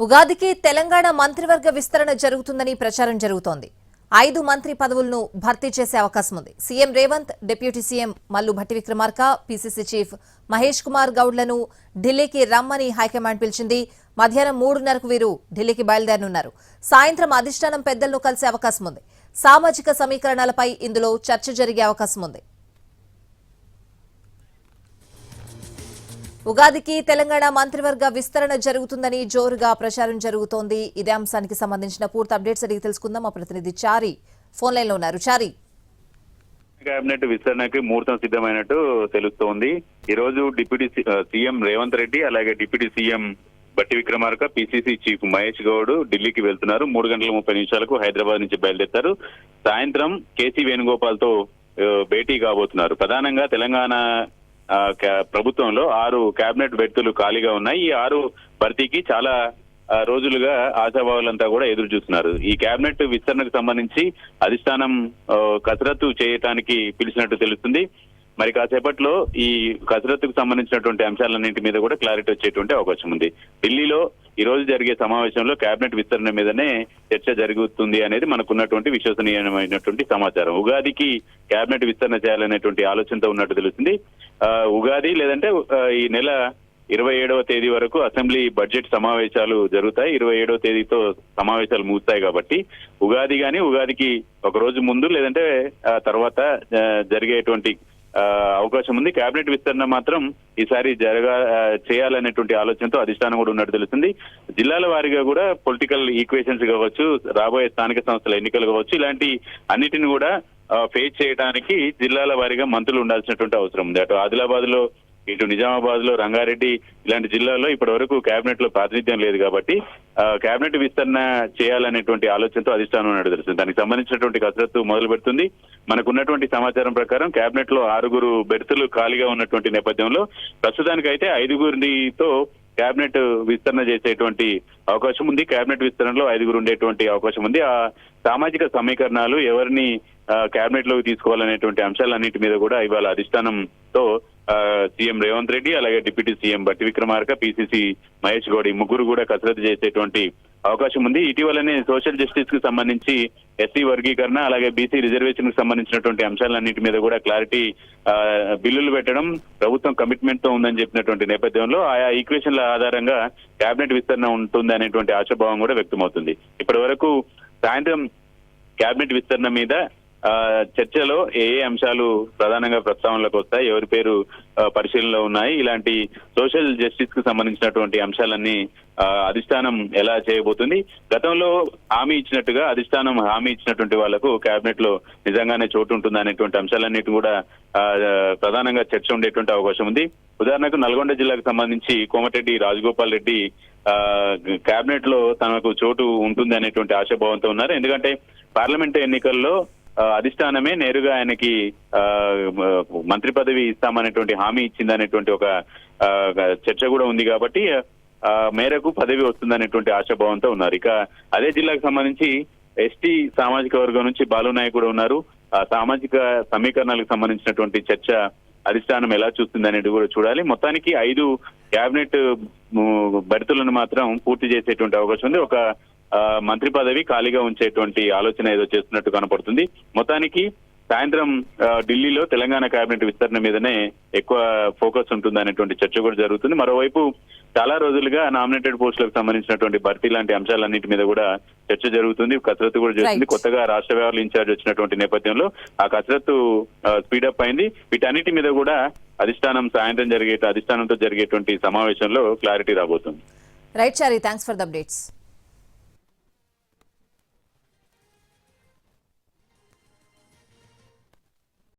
ఉగాదికి తెలంగాణ మంత్రివర్గ విస్తరణ జరుగుతుందని ప్రచారం జరుగుతోంది. 5 మంత్రి పదవులను భర్తీ చేసే అవకాశం ఉంది. CM Revanth, deputy CM Mallu Bhatti Vikramarka, PCC chief Mahesh Kumar గౌడ్లను ఢిల్లీకి రమ్మని హైకమాండ్ పిలిచింది. మధ్యాహ్నం 3:30కు వీరు ఢిల్లీకి బయలుదేరనున్నారు. సాయంత్రం అధిష్టానం పెద్దలను కలిసే అవకాశం ఉంది. సామాజిక సమీకరణాలపై ఇందులో చర్చ జరిగే అవకాశం ఉంది. ఉగాదికి తెలంగాణ మంత్రివర్గ విస్తరణ జరుగుతుందని జోరుగా ప్రచారం జరుగుతోంది. ఇదే అంశానికి సంబంధించిన పూర్తి అప్డేట్స్ అడిగి తెలుసుకుందాం. మా ప్రతినిధి చారి ఫోన్ లైన్ లో ఉన్నారు. చారి, కేబినెట్ విస్తరణకి ముహూర్తం సిద్ధమైనట్టు తెలుస్తోంది. ఈ రోజు డిప్యూటీ సీఎం రేవంత్ రెడ్డి, అలాగే deputy CM Bhatti Vikramarka, PCC chief Mahesh Goud ఢిల్లీకి వెళ్తున్నారు. 3:30 హైదరాబాద్ నుంచి బయలుదేరుతారు. సాయంత్రం కేసీ వేణుగోపాల్ తో భేటీ కాబోతున్నారు. ప్రధానంగా తెలంగాణ ప్రభుత్వంలో 6 కేబినెట్ బెర్తులు ఖాళీగా ఉన్నాయి. ఈ 6 భర్తీకి చాలా రోజులుగా ఆశాభావులంతా కూడా ఎదురు చూస్తున్నారు. ఈ కేబినెట్ విస్తరణకు సంబంధించి అధిష్టానం కసరత్తు చేయటానికి పిలిచినట్టు తెలుస్తుంది. మరి కాసేపట్లో ఈ కసరత్తుకు సంబంధించినటువంటి అంశాలన్నింటి మీద కూడా క్లారిటీ వచ్చేటువంటి అవకాశం ఉంది. ఢిల్లీలో ఈ రోజు జరిగే సమావేశంలో కేబినెట్ విస్తరణ మీదనే చర్చ జరుగుతుంది అనేది మనకున్నటువంటి విశ్వసనీయమైనటువంటి సమాచారం. ఉగాదికి కేబినెట్ విస్తరణ చేయాలనేటువంటి ఆలోచనతో ఉన్నట్టు తెలుస్తుంది. ఉగాది లేదంటే ఈ నెల 27వ తేదీ వరకు అసెంబ్లీ బడ్జెట్ సమావేశాలు జరుగుతాయి. 27వ తేదీతో సమావేశాలు ముగుస్తాయి కాబట్టి ఉగాదికి ఒక రోజు ముందు లేదంటే తర్వాత జరిగేటువంటి అవకాశం ఉంది. కేబినెట్ విస్తరణ మాత్రం ఈసారి చేయాలనేటువంటి ఆలోచనతో అధిష్టానం కూడా ఉన్నట్టు తెలుస్తుంది. జిల్లాల వారీగా కూడా పొలిటికల్ ఈక్వేషన్స్ కావచ్చు, రాబోయే స్థానిక సంస్థల ఎన్నికలు కావచ్చు, ఇలాంటి అన్నిటిని కూడా ఫేస్ చేయడానికి జిల్లాల వారీగా మంత్రులు ఉండాల్సినటువంటి అవసరం ఉంది. అటు ఆదిలాబాద్ లో, ఇటు నిజామాబాద్ లో, రంగారెడ్డి ఇలాంటి జిల్లాల్లో ఇప్పటి వరకు కేబినెట్ లో ప్రాతినిధ్యం లేదు కాబట్టి కేబినెట్ విస్తరణ చేయాలనేటువంటి ఆలోచనతో అధిష్టానం ఉన్నట్టు తెలుస్తుంది. దానికి సంబంధించినటువంటి కసరత్తు మొదలు పెడుతుంది. మనకున్నటువంటి సమాచారం ప్రకారం కేబినెట్ లో 6 బెర్తులు ఖాళీగా ఉన్నటువంటి నేపథ్యంలో ప్రస్తుతానికైతే 5 కేబినెట్ విస్తరణ చేసేటువంటి అవకాశం ఉంది. కేబినెట్ విస్తరణలో 5 ఉండేటువంటి అవకాశం ఉంది. ఆ సామాజిక సమీకరణాలు ఎవరిని కేబినెట్ లోకి తీసుకోవాలనేటువంటి అంశాలన్నింటి మీద కూడా ఇవాళ అధిష్టానంతో సీఎం రేవంత్ రెడ్డి, అలాగే deputy CM Bhatti Vikramarka, PCC Mahesh Goud ఈ ముగ్గురు కూడా కసరత్తు చేసేటువంటి అవకాశం ఉంది. ఇటీవలనే సోషల్ జస్టిస్ కు సంబంధించి ఎస్సీ వర్గీకరణ, అలాగే బీసీ రిజర్వేషన్ కు సంబంధించినటువంటి అంశాలన్నింటి మీద కూడా క్లారిటీ బిల్లులు పెట్టడం ప్రభుత్వం కమిట్మెంట్ తో ఉందని చెప్పినటువంటి నేపథ్యంలో ఆయా ఈక్వేషన్ల ఆధారంగా కేబినెట్ విస్తరణ ఉంటుంది అనేటువంటి ఆశాభావం కూడా వ్యక్తమవుతుంది. ఇప్పటి వరకు సాయంత్రం కేబినెట్ విస్తరణ మీద చర్చలో ఏ అంశాలు ప్రధానంగా ప్రస్తావనలోకి వస్తాయి, ఎవరి పేరు పరిశీలనలో ఉన్నాయి, ఇలాంటి సోషల్ జస్టిస్ కు సంబంధించినటువంటి అంశాలన్నీ అధిష్టానం ఎలా చేయబోతుంది. గతంలో హామీ ఇచ్చినట్టుగా అధిష్టానం హామీ ఇచ్చినటువంటి వాళ్లకు కేబినెట్ లో నిజంగానే చోటు ఉంటుందా అనేటువంటి అంశాలన్నిటి కూడా ప్రధానంగా చర్చ ఉండేటువంటి అవకాశం ఉంది. ఉదాహరణకు నల్గొండ జిల్లాకు సంబంధించి కోమటిరెడ్డి రాజగోపాల్ రెడ్డి కేబినెట్ లో తనకు చోటు ఉంటుంది అనేటువంటి ఆశాభావంతో ఉన్నారు. ఎందుకంటే పార్లమెంటు ఎన్నికల్లో అధిష్టానమే నేరుగా ఆయనకి మంత్రి పదవి ఇస్తామనేటువంటి హామీ ఇచ్చిందనేటువంటి ఒక చర్చ కూడా ఉంది కాబట్టి మేరకు పదవి వస్తుందనేటువంటి ఆశాభావంతో ఉన్నారు. ఇక అదే జిల్లాకు సంబంధించి ఎస్టీ సామాజిక వర్గం నుంచి బాలు నాయక్ కూడా ఉన్నారు. ఆ సామాజిక సమీకరణాలకు సంబంధించినటువంటి చర్చ అధిష్టానం ఎలా చూస్తుంది అనేది కూడా చూడాలి. మొత్తానికి 5 కేబినెట్ బెర్తులను మాత్రం పూర్తి చేసేటువంటి అవకాశం ఉంది. ఒక మంత్రి పదవి ఖాళీగా ఉంచేటువంటి ఆలోచన ఏదో చేస్తున్నట్టు కనపడుతుంది. మొత్తానికి సాయంత్రం ఢిల్లీలో తెలంగాణ కేబినెట్ విస్తరణ మీదనే ఎక్కువ ఫోకస్ ఉంటుంది అనేటువంటి చర్చ కూడా జరుగుతుంది. మరోవైపు చాలా రోజులుగా నామినేటెడ్ పోస్టులకు సంబంధించినటువంటి భర్తీ లాంటి అంశాలన్నింటి మీద కూడా చర్చ జరుగుతుంది, కసరత్తు కూడా జరుగుతుంది. కొత్తగా రాష్ట్ర వ్యవహారాల ఇన్ఛార్జ్ వచ్చినటువంటి నేపథ్యంలో ఆ కసరత్తు స్పీడప్ అయింది. వీటన్నిటి మీద కూడా అధిష్టానంతో జరిగేటువంటి సమావేశంలో క్లారిటీ రాబోతుంది. Right Chari, thanks for the updates.